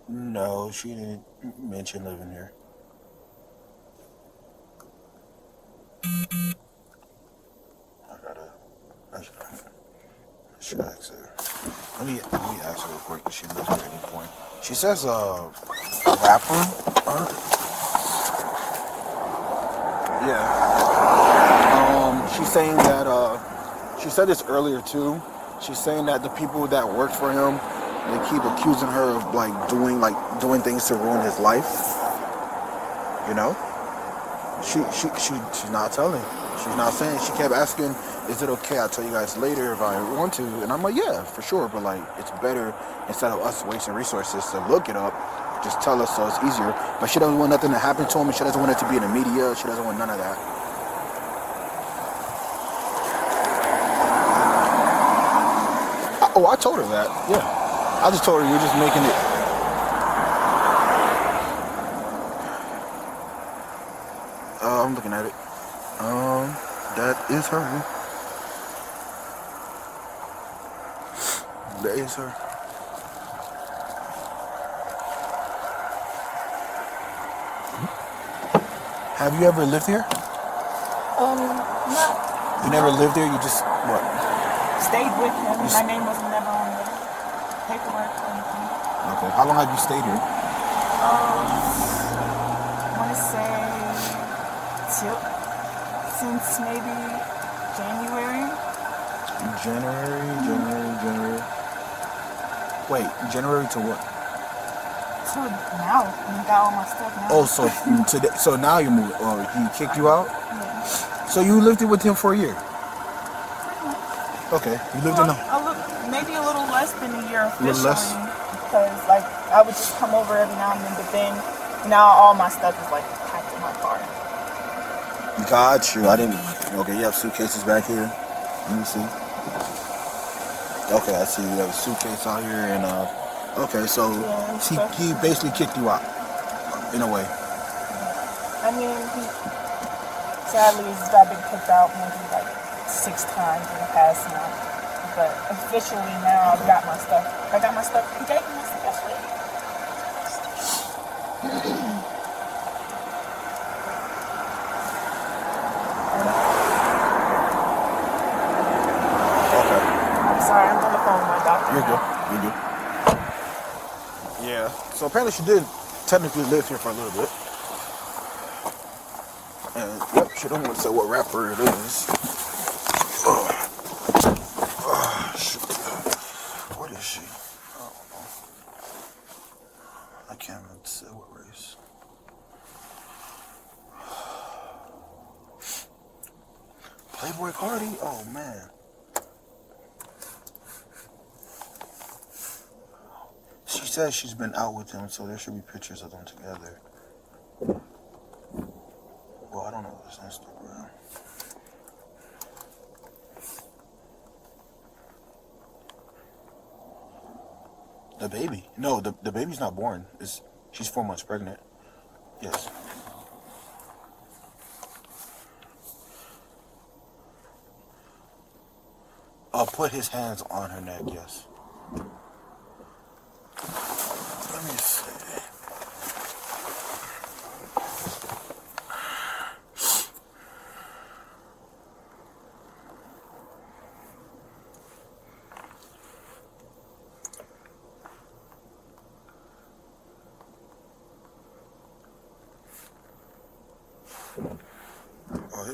No, she didn't mention living here. I should ask her. Let me ask her real quick if she lives here at any point. She says rapper. Yeah. She's saying that she said this earlier too. She's saying that the people that worked for him, they keep accusing her of doing things to ruin his life. You know? She's not telling. She's not saying. She kept asking, is it okay? I'll tell you guys later if I want to. And I'm like, yeah, for sure. But like, it's better instead of us wasting resources to look it up, just tell us so it's easier. But she doesn't want nothing to happen to him. And she doesn't want it to be in the media. She doesn't want none of that. I told her that. Yeah. I just told her you're just making it. I'm looking at it. That is her. That is her. Have you ever lived here? Not. You never lived here? You just, what? Stayed with him. My name was never on the paperwork or anything. Okay. How long have you stayed here? I want to say since maybe January. January. Wait, January to what? So now, you got all my stuff now. Oh, so today, so now you moved. Oh, he kicked you out? Yeah. So you lived with him for a year? Okay, you lived in the... Maybe a little less than a year officially. A little less? Because like I would just come over every now and then, but then now all my stuff is like packed in my car. Got you. I didn't... Okay, you have suitcases back here. Let me see. Okay, I see you have a suitcase out here and okay, so yeah, he basically kicked you out in a way. I mean, sadly I've been kicked out maybe like 6 times in the past now. But officially now I've got my stuff. I got my stuff. He gave me my stuff yesterday. Okay. I'm sorry, I'm on the phone with my doctor. You're good. You're good. Yeah. So apparently she did technically live here for a little bit. And yep, she don't want to say what rapper it is. Shoot. What is she? I don't know. I can't even say what race. Playboi Carti? Oh, man. She says she's been out with him, so there should be pictures of them together. Well, I don't know his Instagram. The baby. No, the baby's not born. She's 4 months pregnant. Yes. Put his hands on her neck, yes. Let me see. Oh,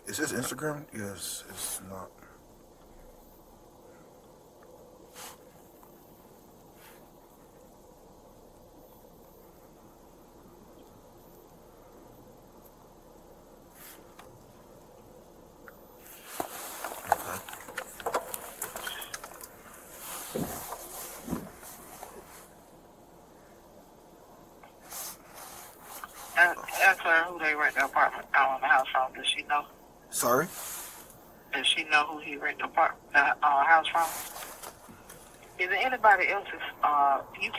is his Instagram? Yes, it's not. Ask her who they rent the apartment out in the house from. Does she know? Sorry? Does she know who he rent the house from? Is there anybody else's?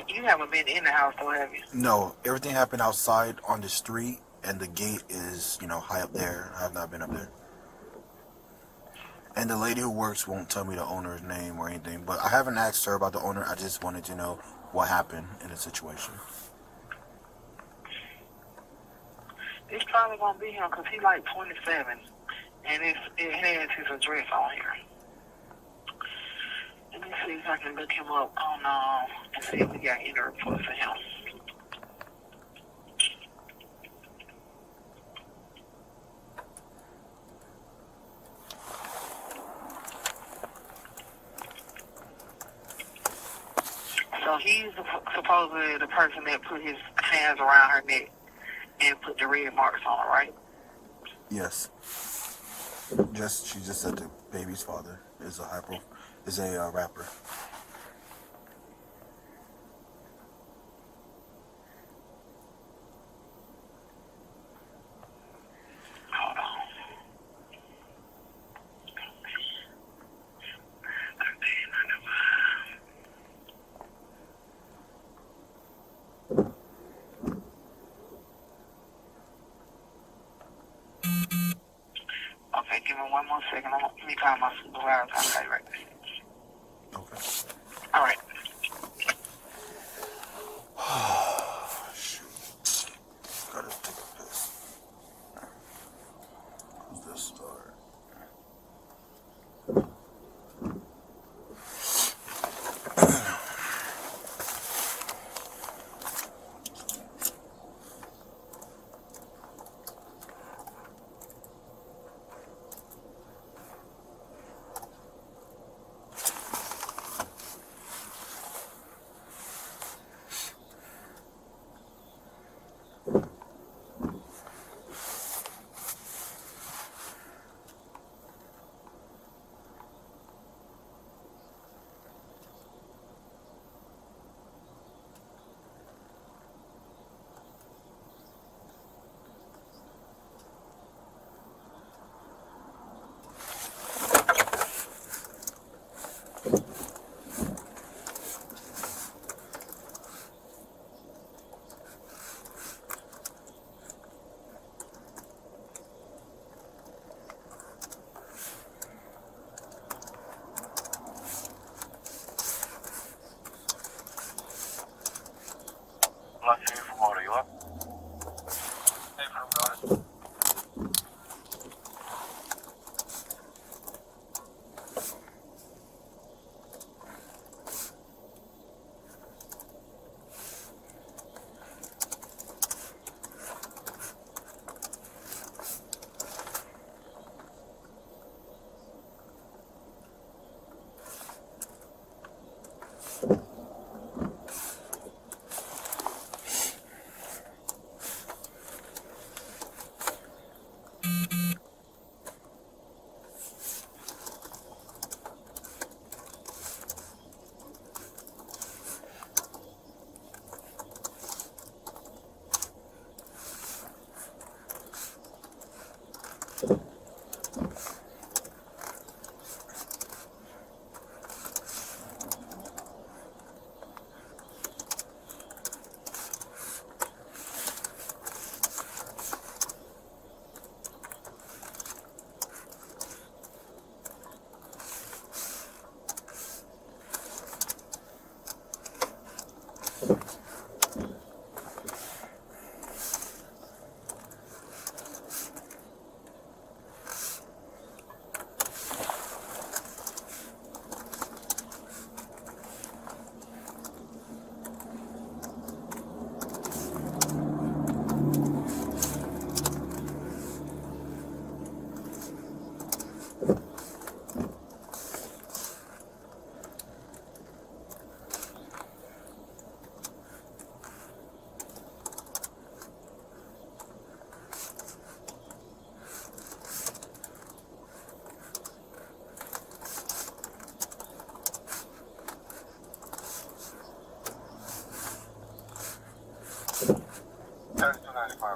You haven't been in the house, though, have you? No, everything happened outside on the street, and the gate is, high up there. I have not been up there. And the lady who works won't tell me the owner's name or anything, but I haven't asked her about the owner. I just wanted to know what happened in the situation. It's probably gonna be him because he's like 27, and it has his address on here. Let me see if I can look him up on and see if we got any reports for him. So he's supposedly the person that put his hands around her neck and put the red marks on her, right? Yes. She just said the baby's father is a rapper. Hold on. Okay, give me one more second. Let me call my supervisor. I'll tell you right there. Okay. All right. Shoot. Gotta take a piss. Who's this start?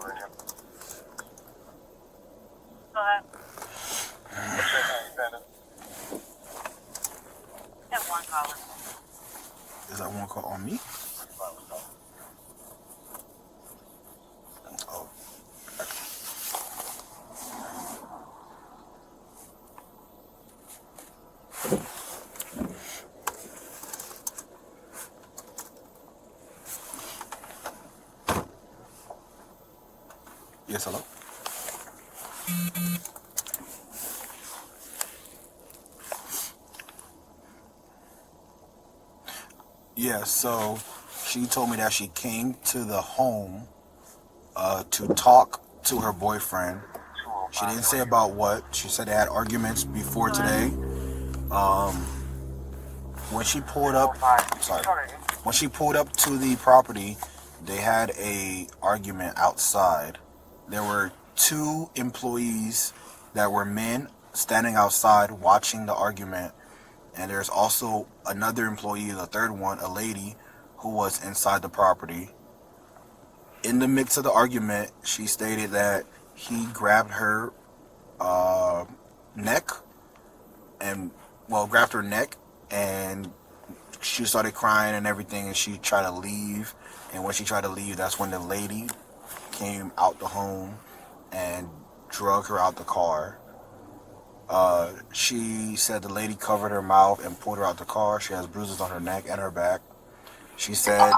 Radio. Go ahead. What's your name, Panda? Have one caller. Is that one call on me? Oh. Yes, hello? Yeah, so she told me that she came to the home to talk to her boyfriend. She didn't say about what. She said they had arguments before today. When she pulled up, when she pulled up to the property, they had a argument outside. There were two employees that were men standing outside watching the argument, and there's also another employee, the third one, a lady, who was inside the property. In the mix of the argument, she stated that he grabbed her neck and, well, grabbed her neck, and she started crying and everything, and she tried to leave. And when she tried to leave, that's when the lady came out the home and drug her out the car. She said the lady covered her mouth and pulled her out the car. She has bruises on her neck and her back. She said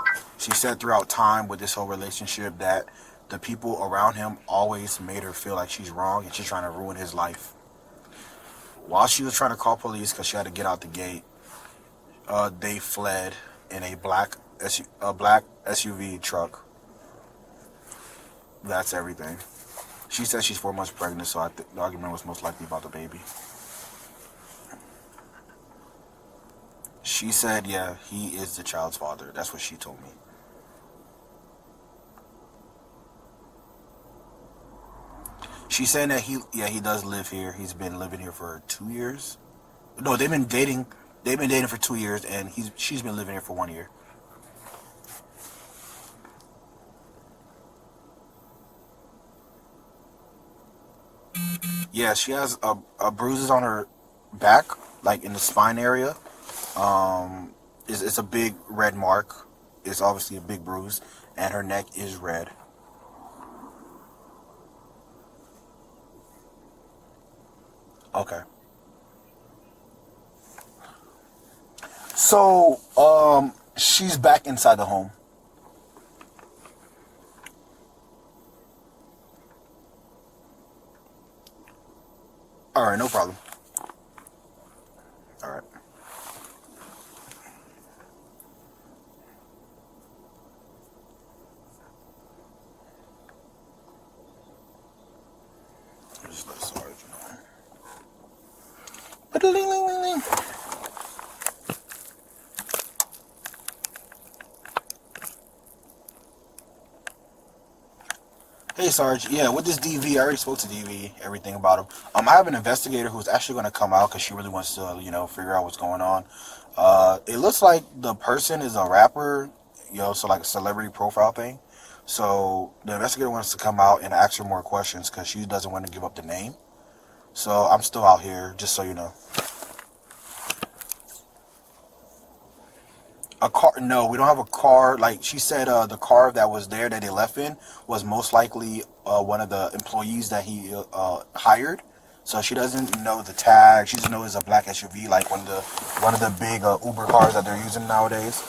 throughout time with this whole relationship that the people around him always made her feel like she's wrong and she's trying to ruin his life. While she was trying to call police because she had to get out the gate, they fled in a black SUV truck. That's everything. She said she's 4 months pregnant, so I think the argument was most likely about the baby. She said, yeah, he is the child's father. That's what she told me. She's saying that he does live here. He's been living here for 2 years. No, they've been dating. They've been dating for 2 years, and she's been living here for 1 year. Yeah, she has a bruises on her back, like in the spine area. It's a big red mark. It's obviously a big bruise, and her neck is red. Okay. So, she's back inside the home. All right, no problem. All right. Just let Sarge know. Hey Sarge, yeah, with this DV, I already spoke to DV, everything about him. I have an investigator who's actually going to come out because she really wants to, figure out what's going on. It looks like the person is a rapper, so like a celebrity profile thing. So the investigator wants to come out and ask her more questions because she doesn't want to give up the name. So I'm still out here, just so you know. A car? No, we don't have a car. Like she said, the car that was there that they left in was most likely one of the employees that he hired. So she doesn't know the tag. She doesn't know it's a black SUV, like one of the big Uber cars that they're using nowadays.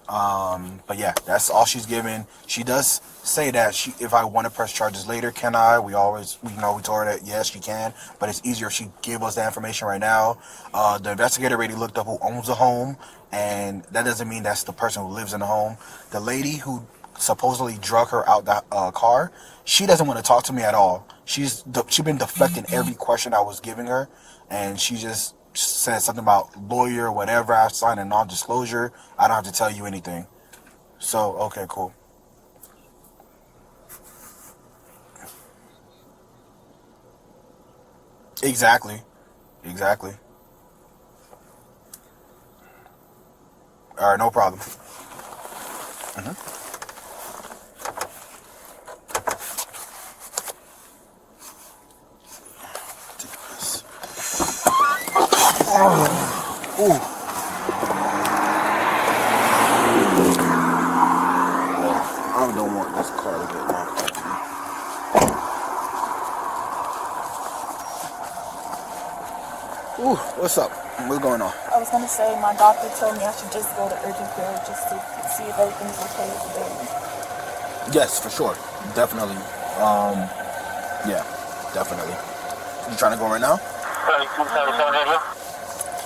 But yeah, that's all she's given. She does say that if I want to press charges later, can I? We told her that yes, she can, but it's easier if she gave us that information right now. The investigator already looked up who owns the home, and that doesn't mean that's the person who lives in the home. The lady who supposedly drug her out the car, she doesn't want to talk to me at all. She's been deflecting every question I was giving her, and she just said something about lawyer, whatever. I signed a non-disclosure. I don't have to tell you anything. So, okay, cool. Exactly. All right, no problem. Ooh. I don't want this car to get knocked out. Ooh, what's up? What's going on? I was gonna say my doctor told me I should just go to urgent care just to see if everything's okay with the baby. Yes, for sure. Definitely. Yeah, definitely. You trying to go right now?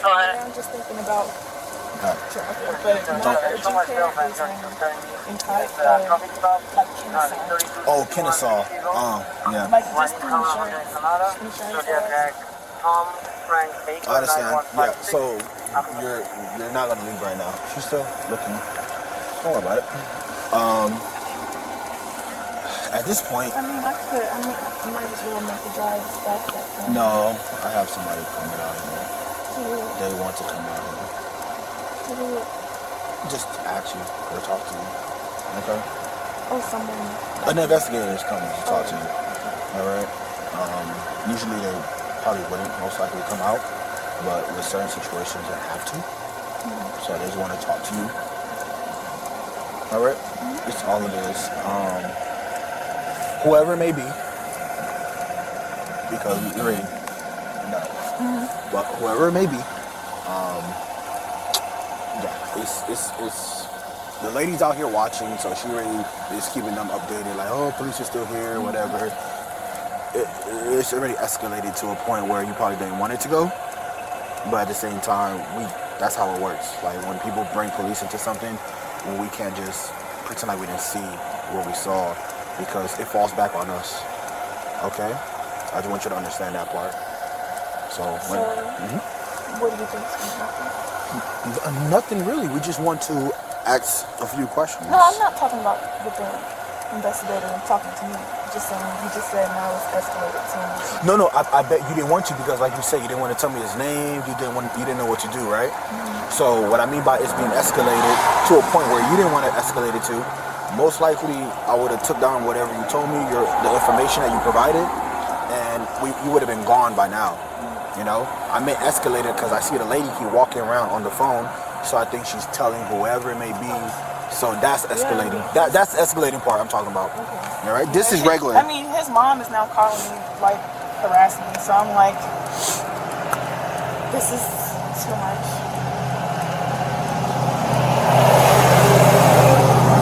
Yeah, I'm just thinking about traffic, but my urgent care is in like Kennesaw. Oh, Kennesaw. Yeah. Like just the insurance. I understand. Yeah. So you're not gonna leave right now. She's still looking. Don't worry about it. At this point. I mean, I might as well make the drive back that time. No, I have somebody coming out here. They want to come out here. Just ask you or talk to you. Okay? Oh, someone. An investigator is coming to talk to you. Alright? Usually they probably wouldn't most likely come out, but with certain situations they have to. So they just want to talk to you. Alright? It's all it is. Whoever it may be, because we already know. But whoever it may be, yeah, it's the lady's out here watching, so she really is keeping them updated, like, oh, police are still here, whatever. It's already escalated to a point where you probably didn't want it to go, but at the same time, that's how it works. Like, when people bring police into something, we can't just pretend like we didn't see what we saw, because it falls back on us. Okay? I just want you to understand that part. So what do you think is going to happen? Nothing really. We just want to ask a few questions. No, I'm not talking about with the investigator and talking to me. Just saying, you just said now it's escalated to me. No, I bet you didn't want to, because like you said, you didn't want to tell me his name. You didn't know what to do, right? So what I mean by it's being escalated to a point where you didn't want to escalate it to, most likely I would have took down whatever you told me, the information that you provided, and you would have been gone by now. You know, I meant escalated because I see the lady keep walking around on the phone, so I think she's telling whoever it may be. So that's escalating. Yeah. That's the escalating part I'm talking about. Okay. All right, this is regular. I mean, his mom is now calling me, like, harassing me, so I'm like, this is too much.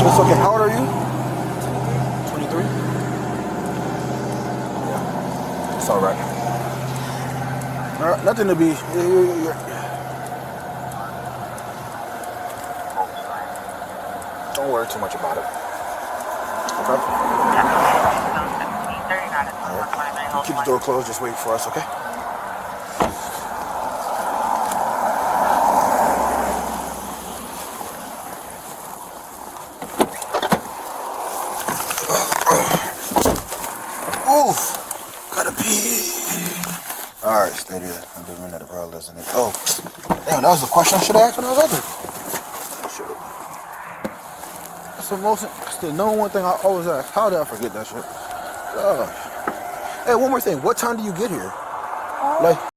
It's okay. How old are you? 23. Yeah, it's all right. All right, nothing to be. Don't worry too much about it. Okay? Right. Keep the door closed, just wait for us, okay? Oof! Gotta pee. Alright, stay there. I'm doing that bro, isn't it? Oh, damn, that was the question I should have asked when I was out there. That's the number one thing I always ask. How did I forget that shit? Hey, one more thing. What time do you get here? Like.